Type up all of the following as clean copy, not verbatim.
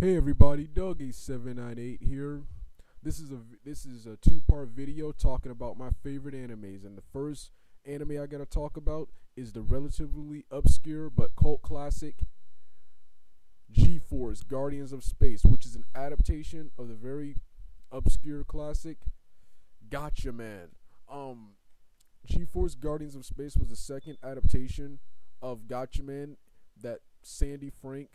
Hey everybody, Dougie798 here. This is a two-part video talking about my favorite animes, and the first anime I gotta talk about is the relatively obscure but cult classic G-Force Guardians of Space, which is an adaptation of the very obscure classic Gotcha Man. Um, G-Force Guardians of Space was the second adaptation of Gotcha Man that Sandy Frank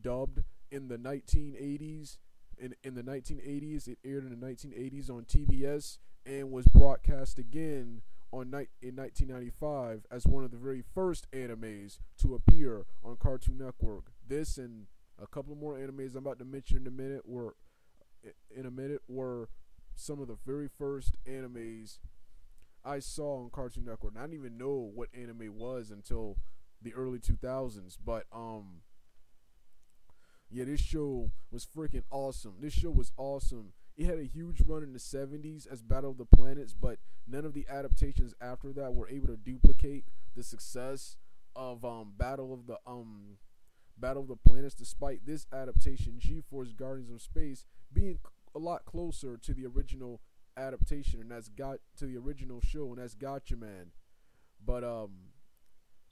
dubbed in the 1980s. In the 1980s, it aired in the 1980s on TBS and was broadcast again in 1995 as one of the very first animes to appear on Cartoon Network. This and a couple more animes I'm about to mention in a minute were some of the very first animes I saw on Cartoon Network. And I didn't even know what anime was until the early 2000s, but yeah, this show was freaking awesome. This show was awesome. It had a huge run in the 70s as Battle of the Planets, but none of the adaptations after that were able to duplicate the success of Battle of the Planets, despite this adaptation, G-Force Guardians of Space, being a lot closer to the original adaptation, and that's got to the original show, and that's Gotcha Man. But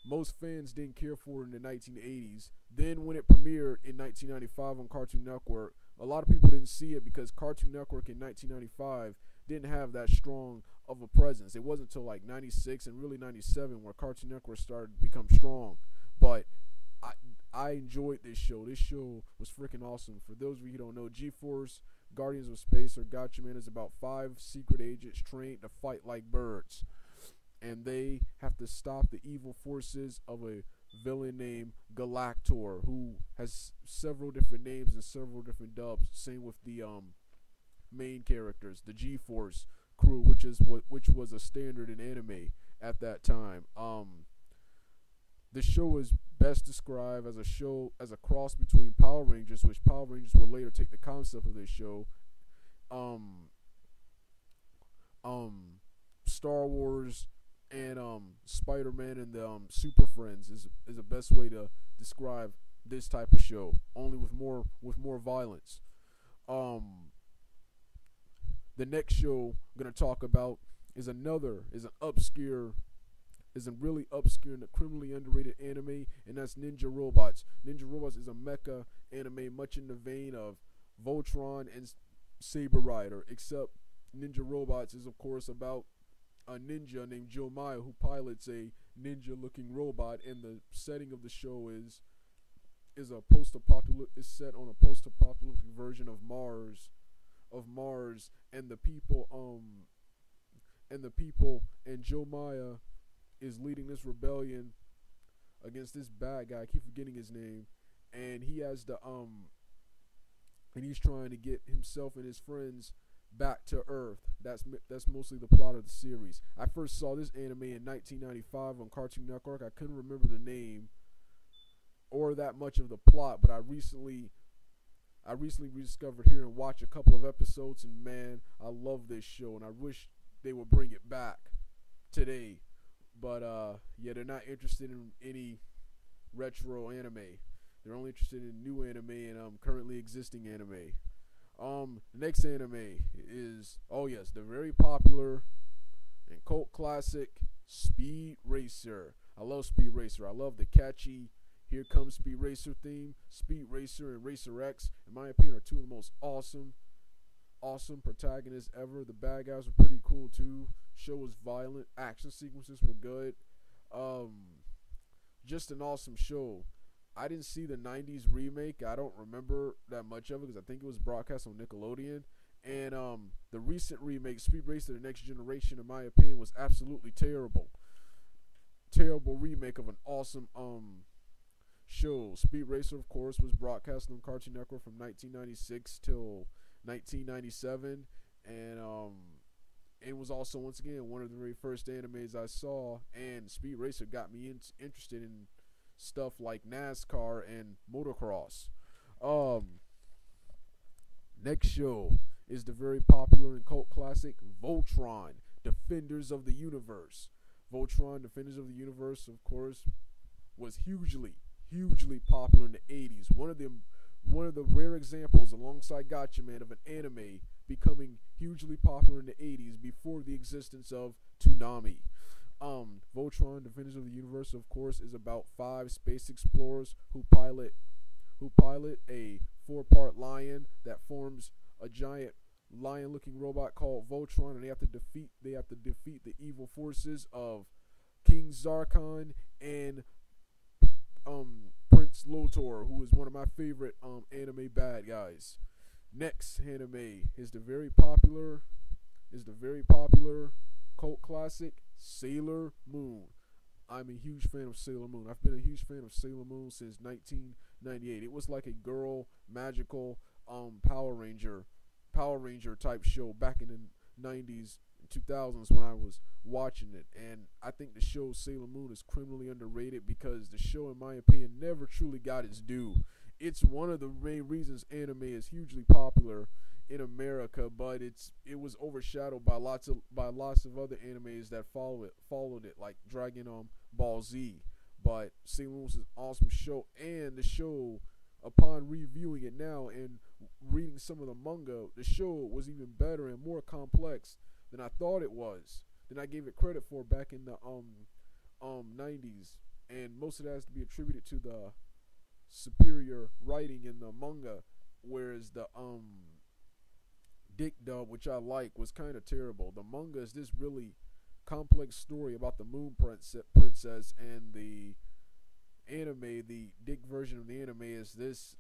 most fans didn't care for it in the 1980s. Then when it premiered in 1995 on Cartoon Network, a lot of people didn't see it because Cartoon Network in 1995 didn't have that strong of a presence. It wasn't until like 96 and really 97 where Cartoon Network started to become strong. But I enjoyed this show. This show was freaking awesome. For those of you who don't know, G-Force Guardians of Space or Gotcha Man is about 5 secret agents trained to fight like birds, and they have to stop the evil forces of a villain named Galactor, who has several different names and several different dubs. Same with the main characters, the G-Force crew, which was a standard in anime at that time. The show is best described as a cross between Power Rangers, which Power Rangers will later take the concept of this show, Star Wars, and Spider-Man and the Super Friends is the best way to describe this type of show. Only with more violence. The next show I'm gonna talk about is a really obscure and a criminally underrated anime, and that's Ninja Robots. Ninja Robots is a mecha anime much in the vein of Voltron and Saber Rider, except Ninja Robots is of course about a ninja named Joe Maya who pilots a ninja-looking robot, and the setting of the show is set on a post-apocalyptic version of Mars, and the people and Joe Maya is leading this rebellion against this bad guy. I keep forgetting his name, and he's trying to get himself and his friends back to Earth. That's mostly the plot of the series. I first saw this anime in 1995 on Cartoon Network. I couldn't remember the name or that much of the plot, but I recently rediscovered here and watched a couple of episodes, and man, I love this show, and I wish they would bring it back today. But yeah, they're not interested in any retro anime. They're only interested in new anime and currently existing anime. Next anime is, oh yes, the very popular and cult classic Speed Racer. I love Speed Racer. I love the catchy "Here Comes Speed Racer" theme. Speed Racer and Racer X, in my opinion, are two of the most awesome protagonists ever. The bad guys were pretty cool too. Show was violent. Action sequences were good. Just an awesome show. I didn't see the 90s remake. I don't remember that much of it because I think it was broadcast on Nickelodeon. And the recent remake, Speed Racer: The Next Generation, in my opinion, was absolutely terrible. Terrible remake of an awesome show. Speed Racer, of course, was broadcast on Cartoon Network from 1996 till 1997, and it was also, once again, one of the very first animes I saw. And Speed Racer got me interested in stuff like NASCAR and motocross. Next show is the very popular and cult classic Voltron, Defenders of the Universe. Voltron, Defenders of the Universe, of course, was hugely popular in the 80s. One of the one of the rare examples, alongside Gatchaman, of an anime becoming hugely popular in the 80s before the existence of Toonami. Voltron, Defenders of the Universe, of course, is about 5 space explorers who pilot a 4-part lion that forms a giant lion-looking robot called Voltron, and they have to defeat the evil forces of King Zarkon and Prince Lotor, who is one of my favorite anime bad guys. Next anime is the very popular cult classic Sailor Moon. I'm a huge fan of Sailor Moon. I've been a huge fan of Sailor Moon since 1998. It was like a girl magical Power Ranger type show back in the 90s and 2000s when I was watching it. And I think the show Sailor Moon is criminally underrated because the show, in my opinion, never truly got its due. It's one of the main reasons anime is hugely popular in America, but it was overshadowed by lots of other animes that followed it, like Dragon Ball Z. But Sailor Moon is an awesome show, and the show, upon reviewing it now and reading some of the manga, the show was even better and more complex than I thought it was, than I gave it credit for back in the 90s. And most of that has to be attributed to the superior writing in the manga, whereas the Dick dub, which I like, was kind of terrible. The manga is this really complex story about the Moon Princess, and the anime, the Dick version of the anime, is this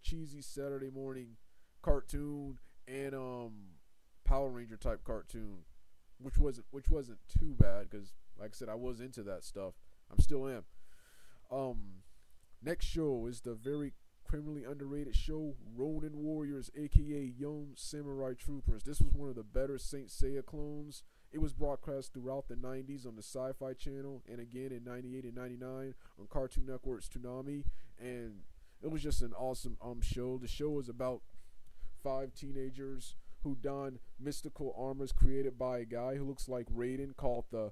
cheesy Saturday morning cartoon and Power Ranger type cartoon, which wasn't too bad because, like I said, I was into that stuff. I'm still am. Next show is the very criminally underrated show Ronin Warriors, aka Young Samurai Troopers. This was one of the better Saint Seiya clones. It was broadcast throughout the 90s on the Sci-Fi Channel, and again in 98 and 99 on Cartoon Network's Toonami, and it was just an awesome show. The show was about 5 teenagers who don mystical armors created by a guy who looks like Raiden, called the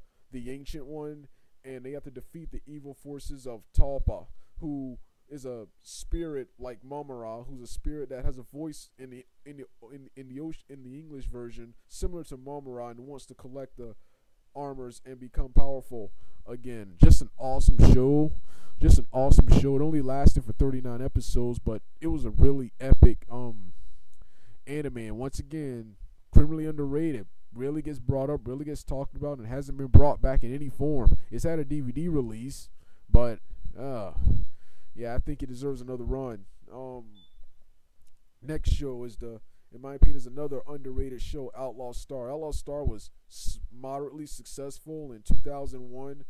Ancient One, and they have to defeat the evil forces of Talpa, who is a spirit like Momura, who's a spirit that has a voice in the English version similar to Momura, and wants to collect the armors and become powerful again. Just an awesome show. It only lasted for 39 episodes, but it was a really epic anime, and once again, criminally underrated. Really gets brought up, really gets talked about, and hasn't been brought back in any form. It's had a DVD release, but yeah, I think it deserves another run. Next show is in my opinion, is another underrated show, Outlaw Star. Outlaw Star was moderately successful in 2001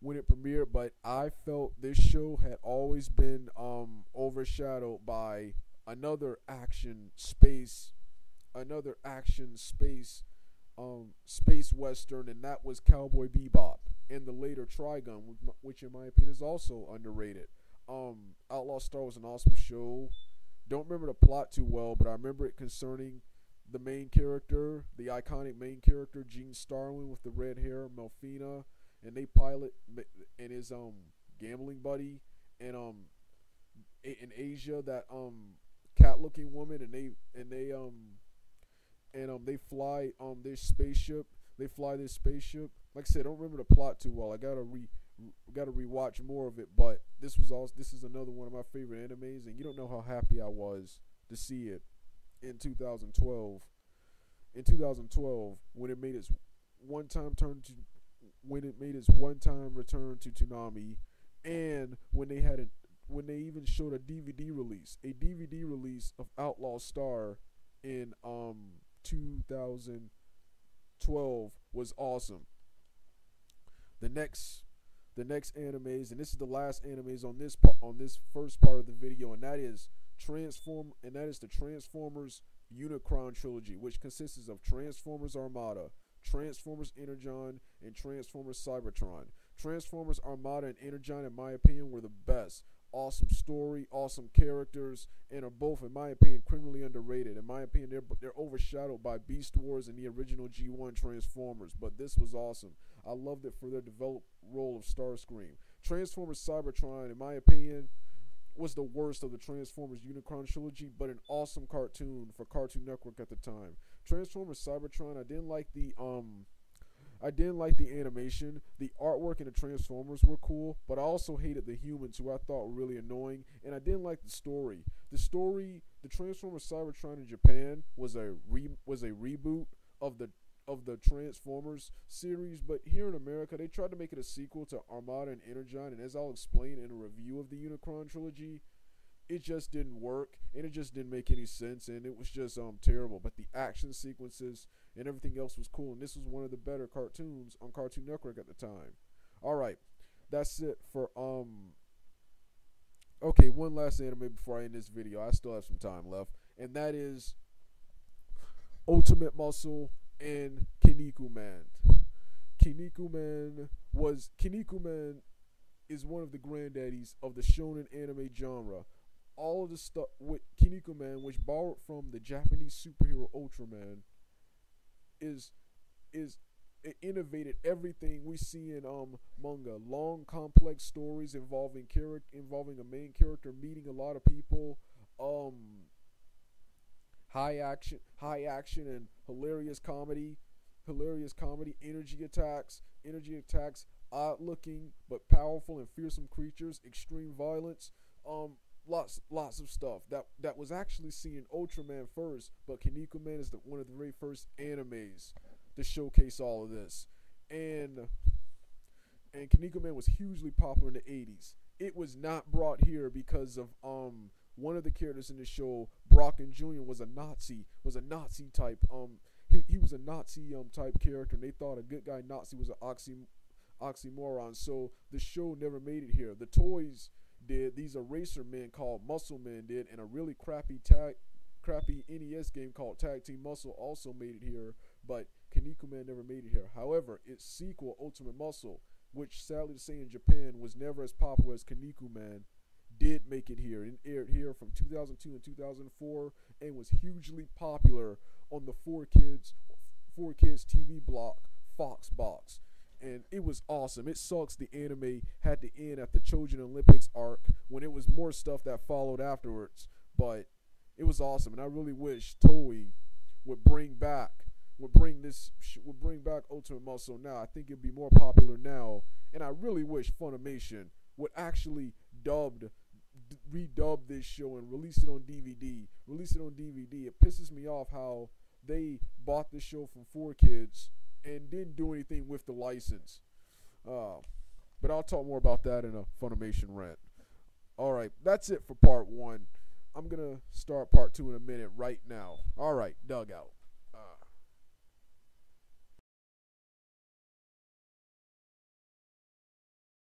when it premiered, but I felt this show had always been overshadowed by another action space western, and that was Cowboy Bebop and the later Trigun, which in my opinion is also underrated. Outlaw Star was an awesome show. Don't remember the plot too well, but I remember it concerning the main character, the iconic main character, Gene Starlin, with the red hair, Melfina, and they pilot and his gambling buddy, and in Asia, that cat-looking woman, and they fly their spaceship. Like I said, I don't remember the plot too well. I gotta rewatch more of it. But this is another one of my favorite animes, and you don't know how happy I was to see it in 2012. In 2012, when it made its one-time return to Toonami, and when they even showed a DVD release of Outlaw Star in 2012 was awesome. The next animes, and this is the last animes on this first part of the video, and that is the Transformers Unicron trilogy, which consists of Transformers Armada, Transformers Energon, and Transformers Cybertron. Transformers Armada and Energon, in my opinion, were the best. Awesome story, awesome characters, and are both, in my opinion, criminally underrated. In my opinion, they're overshadowed by Beast Wars and the original G1 Transformers, but this was awesome. I loved it for their developed role of Starscream. Transformers Cybertron, in my opinion, was the worst of the Transformers Unicron trilogy, but an awesome cartoon for Cartoon Network at the time. Transformers Cybertron, I didn't like the animation. The artwork and the Transformers were cool, but I also hated the humans, who I thought were really annoying, and I didn't like the story. The Transformers Cybertron in Japan was a reboot of the Transformers series, but here in America, they tried to make it a sequel to Armada and Energon, and as I'll explain in a review of the Unicron trilogy, it just didn't work, and it just didn't make any sense, and it was just terrible. But the action sequences and everything else was cool, and this was one of the better cartoons on Cartoon Network at the time. All right, that's it for Okay, one last anime before I end this video. I still have some time left, and that is Ultimate Muscle and Kinnikuman. Kinnikuman is one of the granddaddies of the shonen anime genre. All of the stuff with Kinnikuman, which borrowed from the Japanese superhero Ultraman, is it innovated everything we see in manga. Long, complex stories involving a main character meeting a lot of people. High action and hilarious comedy. Energy attacks. Odd looking but powerful and fearsome creatures. Extreme violence. Lots of stuff that was actually seen in Ultraman first, but Kinnikuman is one of the very first animes to showcase all of this. And Kinnikuman was hugely popular in the 80s. It was not brought here because of one of the characters in the show, Brocken Jr., was a Nazi type he was a Nazi type character, and they thought a good guy Nazi was an oxymoron, so the show never made it here. The toys did. These eraser men called Muscle Men did, and a really crappy NES game called Tag Team Muscle also made it here, but Kinnikuman never made it here. However, its sequel, Ultimate Muscle, which sadly to say in Japan was never as popular as Kinnikuman, did make it here. It aired here from 2002 and 2004 and was hugely popular on the 4Kids TV block, Fox box. And it was awesome. It sucks the anime had to end at the Trojan Olympics arc when it was more stuff that followed afterwards. But it was awesome, and I really wish Toei would bring back Ultimate Muscle now. I think it'd be more popular now, and I really wish Funimation would actually redub this show and release it on DVD. It pisses me off how they bought this show from 4Kids and didn't do anything with the license. But I'll talk more about that in a Funimation rant. Alright, that's it for part 1. I'm going to start part 2 in a minute right now. Alright, Dugout.